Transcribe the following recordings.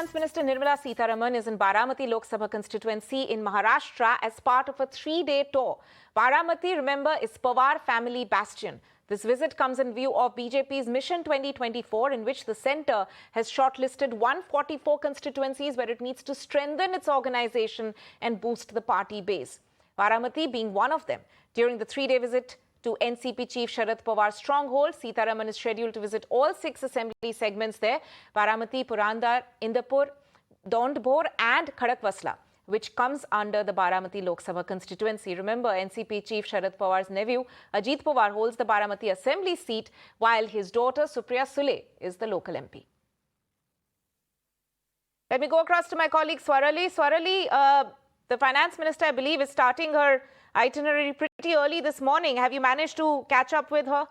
Finance Minister Nirmala Sitharaman is in Baramati Lok Sabha constituency in Maharashtra as part of a 3-day tour. Baramati, remember, is Pawar family bastion. This visit comes in view of BJP's Mission 2024, in which the centre has shortlisted 144 constituencies where it needs to strengthen its organisation and boost the party base. Baramati being one of them. During the 3-day visit to NCP Chief Sharad Pawar's stronghold, Sitharaman is scheduled to visit all 6 assembly segments there: Baramati, Purandar, Indapur, Dondbhor and Khadakwasla, which comes under the Baramati Lok Sabha constituency. Remember, NCP Chief Sharad Pawar's nephew, Ajit Pawar, holds the Baramati assembly seat, while his daughter, Supriya Sule, is the local MP. Let me go across to my colleague Swarali. Swarali, the Finance Minister, I believe, is starting her itinerary pretty early this morning. Have you managed to catch up with her?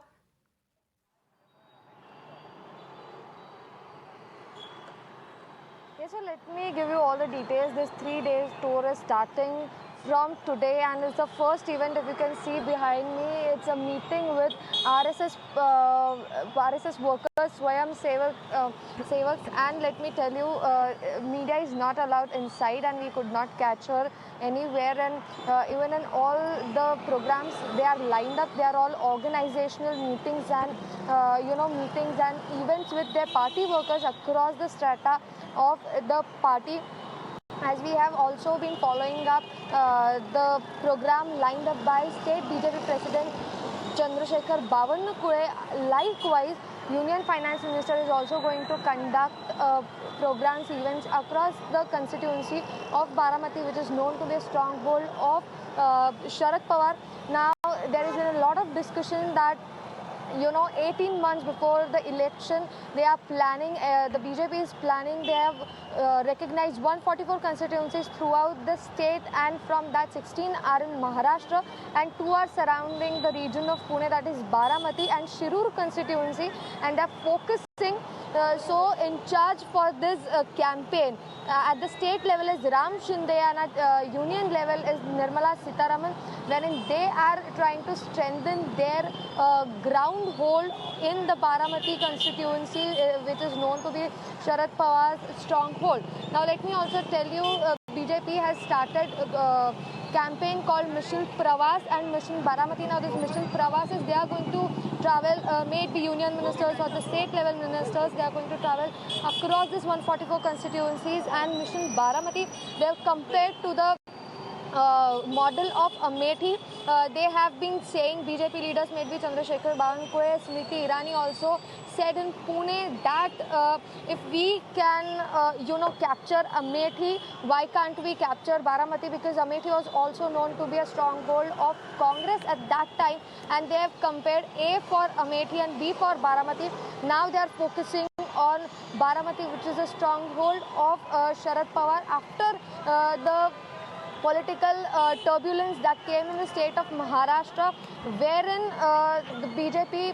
Yes, so let me give you all the details. This 3-day tour is starting from today and it's the first event. If you can see behind me, it's a meeting with RSS workers, Swayam Sevaks, and let me tell you, media is not allowed inside and we could not catch her anywhere, and even in all the programs they are lined up. They are all organizational meetings and meetings and events with their party workers across the strata of the party. As we have also been following up the program lined up by State BJP President Chandrasekhar Bavanakule. Likewise, Union Finance Minister is also going to conduct programs, events across the constituency of Baramati, which is known to be a stronghold of Sharad Pawar. Now, there is a lot of discussion that 18 months before the election, they are planning, the BJP is planning, they have recognized 144 constituencies throughout the state, and from that 16 are in Maharashtra and 2 are surrounding the region of Pune, that is Baramati and Shirur constituency, and they are focusing. So in charge for this campaign at the state level is Ram Shinde and at union level is Nirmala Sitharaman, wherein they are trying to strengthen their ground hold in the Baramati constituency, which is known to be Sharad Pawar's stronghold. Now let me also tell you, BJP has started a campaign called Mission Pravas and Mission Baramati. Now this Mission Pravas is they are going to travel, may it be union ministers or the state level ministers, they are going to travel across this 144 constituencies, and Mission Baramati, they have compared to the model of Amethi. They have been saying, BJP leaders, maybe Chandrasekhar Bavanakule, Smriti Irani also said in Pune that if we can, capture Amethi, why can't we capture Baramati? Because Amethi was also known to be a stronghold of Congress at that time, and they have compared A for Amethi and B for Baramati. Now they are focusing on Baramati, which is a stronghold of Sharad Pawar after the political turbulence that came in the state of Maharashtra, wherein the BJP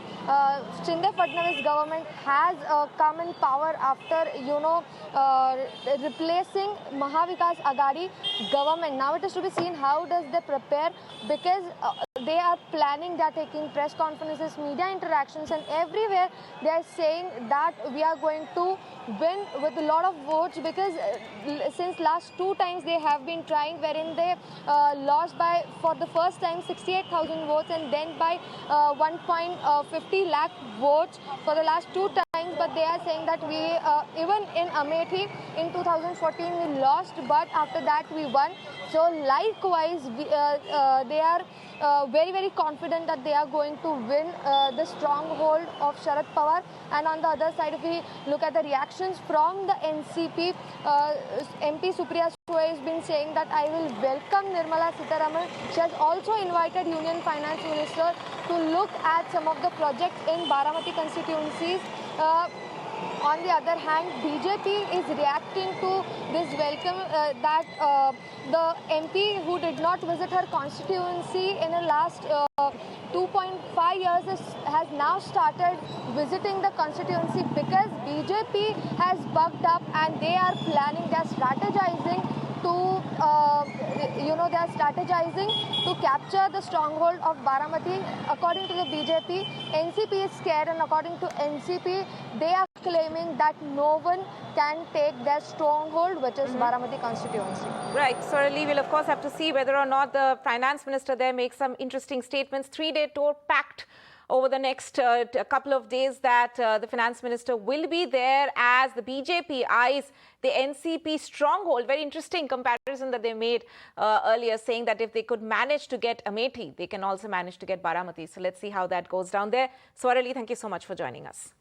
Shinde Fadnavis government has come in power after replacing Mahavikas Aghadi government. Now it is to be seen how does they prepare, because they are planning, they are taking press conferences, media interactions, and everywhere they are saying that we are going to win with a lot of votes, because since last 2 times they have been trying, wherein they lost by, for the first time, 68,000 votes and then by 1.50 lakh votes for the last 2 times. But they are saying that we, even in Amethi in 2014 we lost, but after that we won. So likewise, they are very, very confident that they are going to win the stronghold of Sharad Pawar. And on the other side, if we look at the reactions from the NCP, MP Supriya Sule has been saying that I will welcome Nirmala Sitharaman. She has also invited Union Finance Minister to look at some of the projects in Baramati constituencies. On the other hand, BJP is reacting to this welcome that the MP who did not visit her constituency in the last 2.5 years has now started visiting the constituency, because BJP has bucked up and they are planning, they are strategizing to, capture the stronghold of Baramati. According to the BJP, NCP is scared, and according to NCP, they are claiming that no one can take their stronghold, which is Baramati constituency. Right. Swarali, we'll of course have to see whether or not the finance minister there makes some interesting statements. 3-day tour packed over the next couple of days that the finance minister will be there as the BJP eyes the NCP stronghold. Very interesting comparison that they made earlier, saying that if they could manage to get Amethi, they can also manage to get Baramati. So let's see how that goes down there. Swarali, thank you so much for joining us.